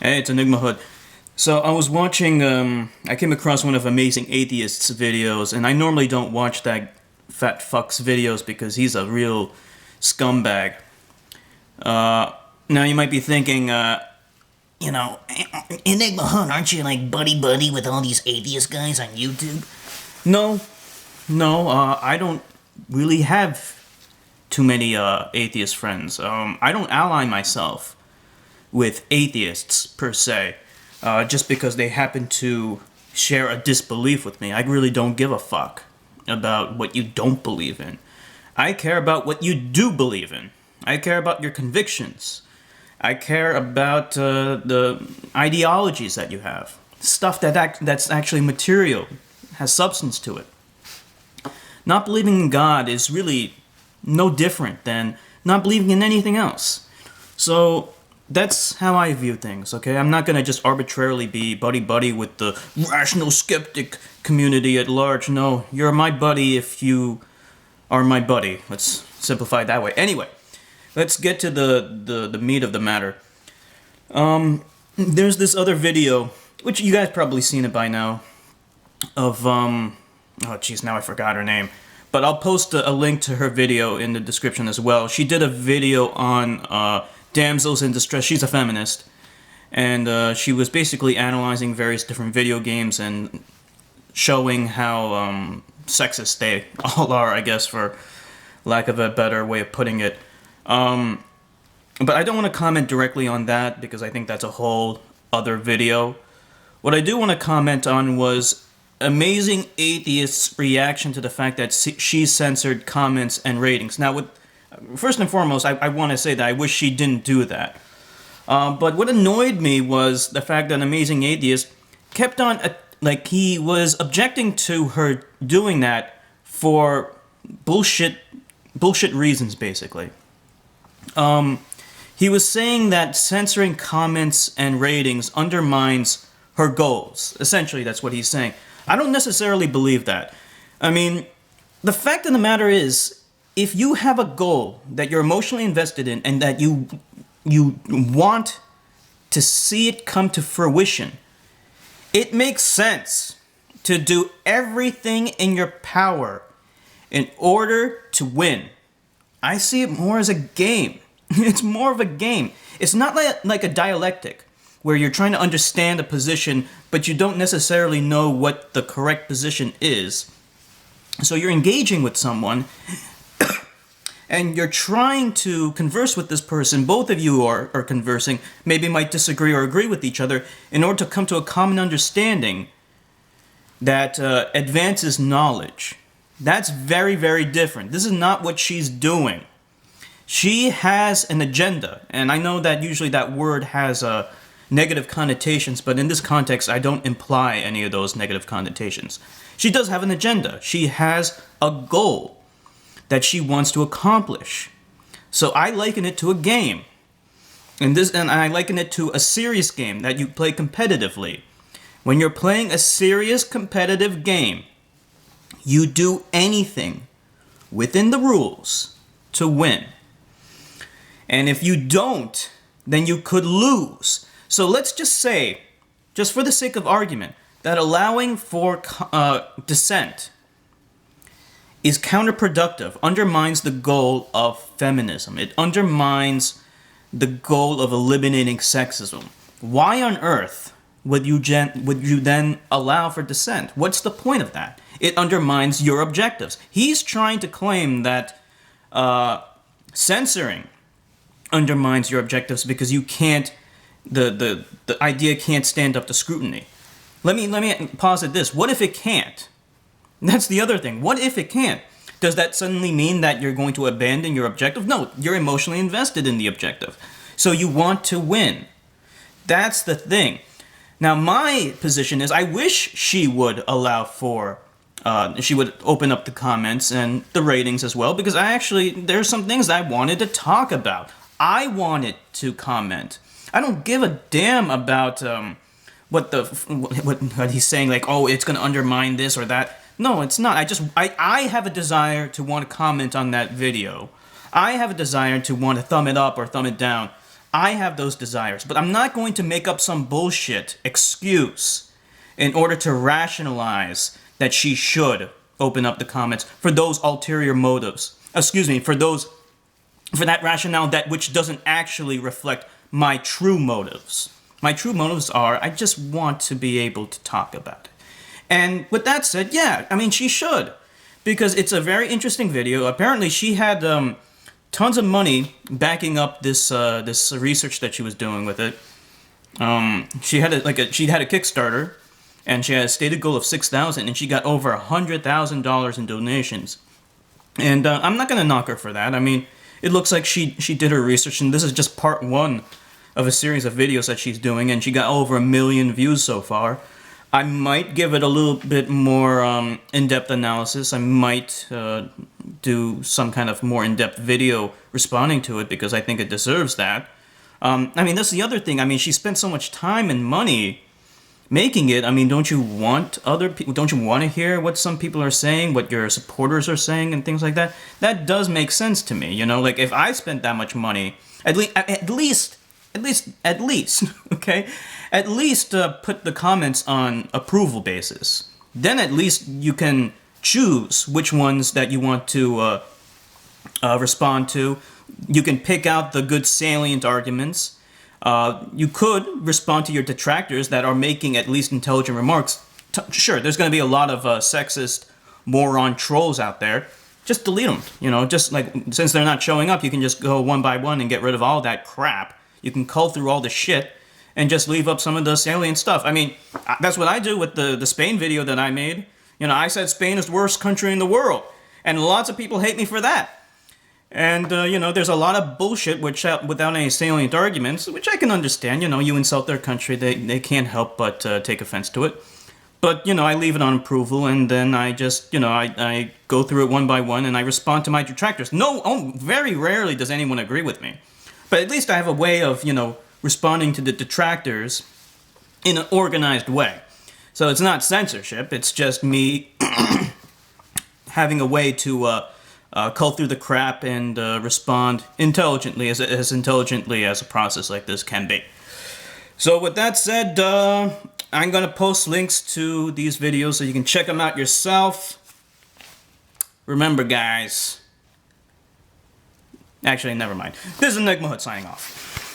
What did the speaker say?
Hey, it's Enigma Hood. So I was watching, I came across one of Amazingfatass's videos, and I normally don't watch that fat fuck's videos because he's a real scumbag. Now you might be thinking, Enigma Hunt, aren't you like buddy with all these atheist guys on YouTube? no, I don't really have too many atheist friends. I don't ally myself with atheists per se, just because they happen to share a disbelief with me. I really don't give a fuck about what you don't believe in. I care about what you do believe in. I care about your convictions. I care about the ideologies that you have. Stuff that's actually material, has substance to it. Not believing in God is really no different than not believing in anything else. So that's how I view things, okay? I'm not gonna just arbitrarily be buddy-buddy with the rational skeptic community at large. No, you're my buddy if you are my buddy. Let's simplify it that way. Anyway, let's get to the meat of the matter. There's this other video, which you guys probably seen it by now, of, oh jeez, now I forgot her name. But I'll post a link to her video in the description as well. She did a video on damsels in distress. She's a feminist. And she was basically analyzing various different video games and showing how sexist they all are, I guess, for lack of a better way of putting it. But I don't want to comment directly on that because I think that's a whole other video. What I do want to comment on was Amazingfatass's reaction to the fact that she censored comments and ratings. Now, first and foremost, I want to say that I wish she didn't do that. But what annoyed me was the fact that Amazingfatass kept on, he was objecting to her doing that for bullshit reasons, basically. He was saying that censoring comments and ratings undermines her goals. Essentially, that's what he's saying. I don't necessarily believe that. I mean, the fact of the matter is, if you have a goal that you're emotionally invested in and that you want to see it come to fruition, it makes sense to do everything in your power in order to win. I see it more as a game. It's more of a game. It's not like a dialectic where you're trying to understand a position, but you don't necessarily know what the correct position is. So you're engaging with someone, and you're trying to converse with this person. Both of you are conversing, maybe might disagree or agree with each other, in order to come to a common understanding that advances knowledge. That's very, very different. This is not what she's doing. She has an agenda, and I know that usually that word has negative connotations, but in this context, I don't imply any of those negative connotations. She does have an agenda. She has a goal that she wants to accomplish. So I liken it to a game. And I liken it to a serious game that you play competitively. When you're playing a serious competitive game, you do anything within the rules to win. And if you don't, then you could lose. So let's just say, just for the sake of argument, that allowing for dissent is counterproductive, undermines the goal of feminism. It undermines the goal of eliminating sexism. Why on earth would you then allow for dissent? What's the point of that? It undermines your objectives. He's trying to claim that censoring undermines your objectives because you can't, the idea can't stand up to scrutiny. Let me posit this. What if it can't? That's the other thing. What if it can't? Does that suddenly mean that you're going to abandon your objective? No, you're emotionally invested in the objective. So you want to win. That's the thing. Now, my position is I wish she would allow for, she would open up the comments and the ratings as well, because there's some things I wanted to talk about. I wanted to comment. I don't give a damn about what he's saying, like, oh, it's going to undermine this or that. No, it's not. I have a desire to want to comment on that video. I have a desire to want to thumb it up or thumb it down. I have those desires, but I'm not going to make up some bullshit excuse in order to rationalize that she should open up the comments for those ulterior motives. Excuse me, for that rationale that which doesn't actually reflect my true motives. My true motives are, I just want to be able to talk about it. And with that said, yeah, I mean, she should. Because it's a very interesting video. Apparently, she had tons of money backing up this research that she was doing with it. She had a Kickstarter, and she had a stated goal of 6,000, and she got over $100,000 in donations. And I'm not gonna knock her for that. I mean, it looks like she did her research, and this is just part one of a series of videos that she's doing, and she got over 1 million views so far. I might give it a little bit more in-depth analysis. I might do some kind of more in-depth video responding to it because I think it deserves that. I mean, that's the other thing. I mean, she spent so much time and money making it. I mean, don't you want other people? Don't you want to hear what some people are saying, what your supporters are saying, and things like that? That does make sense to me. You know, like if I spent that much money, at least, okay, at least put the comments on approval basis. Then at least you can choose which ones that you want to respond to. You can pick out the good salient arguments. You could respond to your detractors that are making at least intelligent remarks. Sure, there's going to be a lot of sexist, moron trolls out there. Just delete them. You know, just like, since they're not showing up, you can just go one by one and get rid of all that crap. You can cull through all the shit and just leave up some of the salient stuff. I mean, that's what I do with the Spain video that I made. You know, I said Spain is the worst country in the world. And lots of people hate me for that. And, you know, there's a lot of bullshit without any salient arguments, which I can understand. You know, you insult their country, they can't help but take offense to it. But, you know, I leave it on approval, and then I just, you know, I go through it one by one, and I respond to my detractors. Very rarely does anyone agree with me. But at least I have a way of, you know, responding to the detractors in an organized way. So it's not censorship, it's just me having a way to cull through the crap and respond intelligently, as intelligently as a process like this can be. So with that said, I'm going to post links to these videos so you can check them out yourself. Remember, guys. Actually, never mind. This is Enigma Hood signing off.